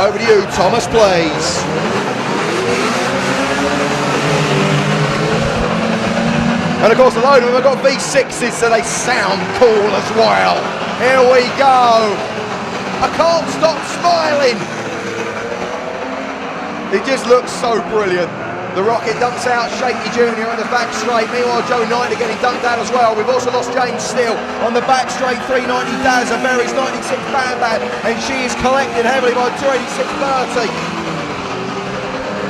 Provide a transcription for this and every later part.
Over to you, Thomas, please. And of course, a load of them have got V6s, so they sound cool as well. Here we go. I can't stop smiling. It just looks so brilliant. The rocket dumps out Shaky Jr. on the back straight. Meanwhile, Joe Knight getting dumped out as well. We've also lost James Steele on the back straight. 390 Dazza buries 96 Bam, and she is collected heavily by 286 Bertie.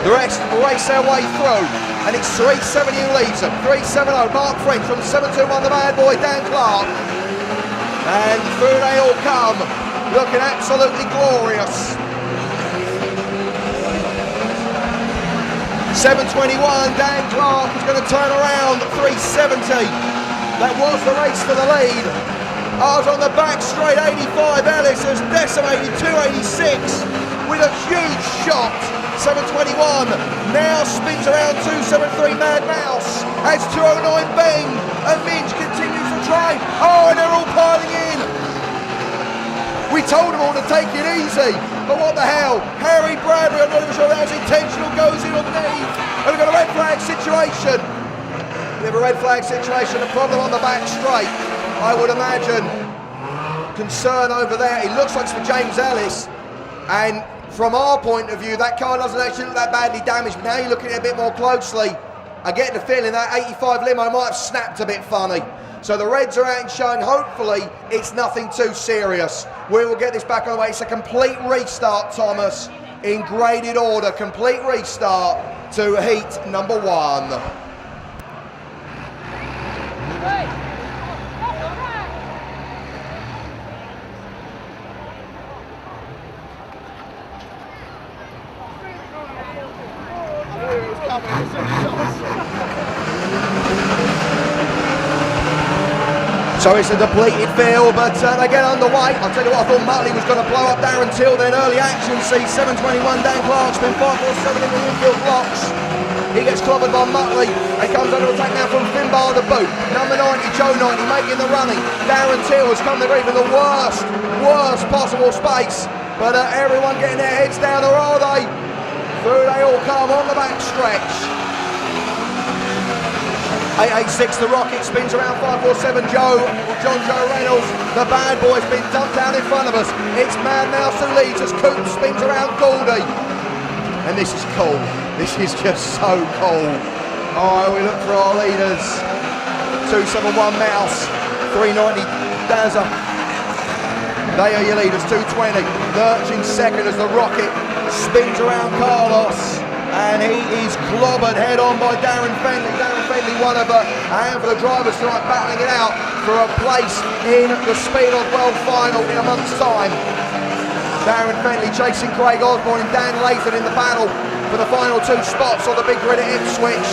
The rest race their way through, and it's 370 who leads them. 370 Mark French from 721, the bad boy Dan Clark. And through they all come, looking absolutely glorious. 721, Dan Clark is going to turn around. 370, that was the race for the lead. Ours on the back straight, 85 Ellis has decimated 286 with a huge shot. 721 now spins around 273 Mad Mouse as 209 Beng and Minge continues to try. Oh, and they're all piling in. We told them all to take it easy, but what the hell? Harry Bradbury, I'm not even sure that was intentional, goes in underneath. And we've got a red flag situation. We have a red flag situation, a problem on the back straight. I would imagine concern over there. It looks like it's for James Ellis. And from our point of view, that car doesn't actually look that badly damaged. But now you're looking at it a bit more closely. I get the feeling that 85 limo might have snapped a bit funny. So the Reds are out and showing, hopefully, it's nothing too serious. We will get this back on the way. It's a complete restart, Thomas, in graded order. Complete restart to heat number 1. So it's a depleted field, but they get underway. I'll tell you what, I thought Muttley was going to blow up Darren Till, then early action. See 721 Dan Clark's been 547 in the infield blocks. He gets clobbered by Muttley and comes under attack now from Finbar the boot. Number 90, Joe 90 making the running. Darren Till has come to grief in the worst possible space. But everyone getting their heads down, or are they? Through they all come on the back stretch. 886, the rocket spins around 547, John Joe Reynolds, the bad boy's been dumped down in front of us. It's Mad Mouse who leads as Coop spins around Goldie. And this is cool. This is just so cool. Alright, we look for our leaders. 271 Mouse, 390 Dazza. They are your leaders, 220. Lurch in second as the rocket spins around Carlos. And he is clobbered head on by Darren Fenley. Darren Fenley, one of a handful of drivers tonight, battling it out for a place in the Speed of World final in a month's time. Darren Fenley chasing Craig Osborne and Dan Lathan in the battle for the final 2 spots on the big grid at Ipswich.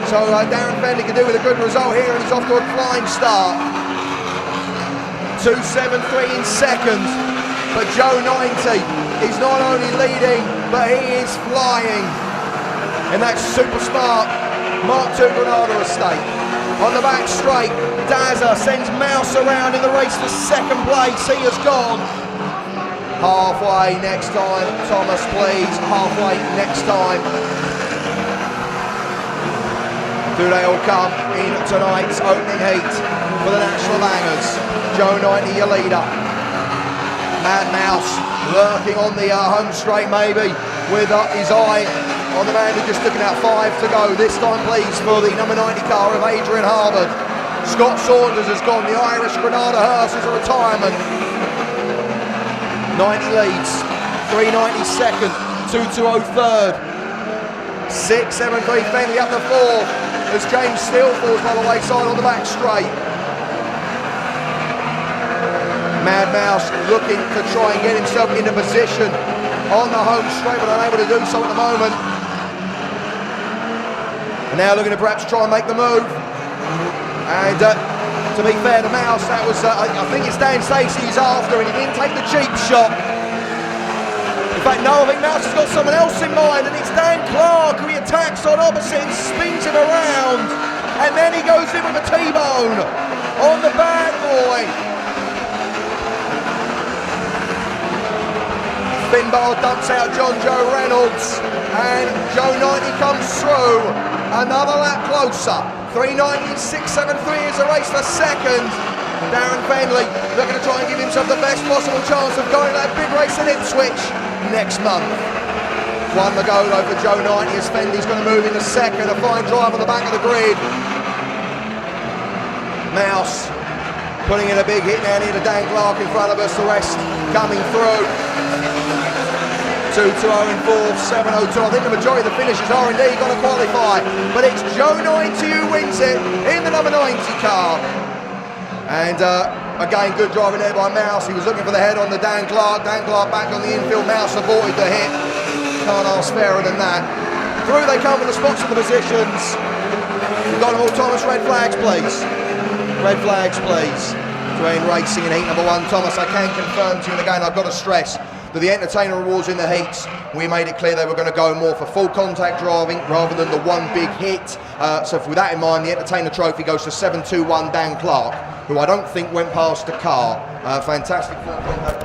So Darren Fenley can do with a good result here, and he's off to a flying start. 2.73 in second, but Joe 90 is not only leading, but he is flying. And that's super smart Mark II Granada estate. On the back straight, Dazza sends Mouse around in the race for second place. He has gone. Halfway next time, Thomas, please. Halfway next time. Do they all come in tonight's opening heat for the National Bangers? Joe 90, your leader. Mad Mouse lurking on the home straight maybe with his eye on the man who just took it out. 5 to go. This time please for the number 90 car of Adrian Harvard. Scott Saunders has gone. The Irish Granada hearse is a retirement. 90 leads. 390 second. 220 third. 673 Fenley up to 4th as James Steele falls by the wayside on the back straight. Mad Mouse looking to try and get himself into position on the home straight, but unable to do so at the moment. And now looking to perhaps try and make the move. And to be fair to Mouse, that was, I think it's Dan Stacey he's after, and he didn't take the cheap shot. In fact, no, I think Mouse has got someone else in mind, and it's Dan Clark who he attacks on opposite and spins him around. And then he goes in with a T-bone on the bad boy. Finbar dumps out John Joe Reynolds, and Joe 90 comes through. Another lap closer. 390 673 is a race for second. Darren Fenley looking to try and give himself the best possible chance of going to that big race in Ipswich next month. 1 to go though for Joe 90 as Fenley's going to move into second. A fine drive on the back of the grid. Mouse putting in a big hit down here to Dan Clark in front of us. The rest coming through. 2-2-0 in 4th, 7-0-2. I think the majority of the finishers are indeed going to qualify, but it's Joe 90 who wins it in the number 90 car. And again, good driving there by Mouse. He was looking for the head on the Dan Clark. Dan Clark back on the infield. Mouse avoided the hit. Can't ask fairer than that. Through they come with the spots and the positions. We've got them all. Thomas, red flags, please. Red flags, please. Dwayne Racing in heat number 1. Thomas, I can confirm to you, and again, I've got to stress that the entertainer awards in the heats, we made it clear they were going to go more for full contact driving rather than the one big hit. So with that in mind, the entertainer trophy goes to 721 Dan Clark, who I don't think went past the car. Fantastic full contact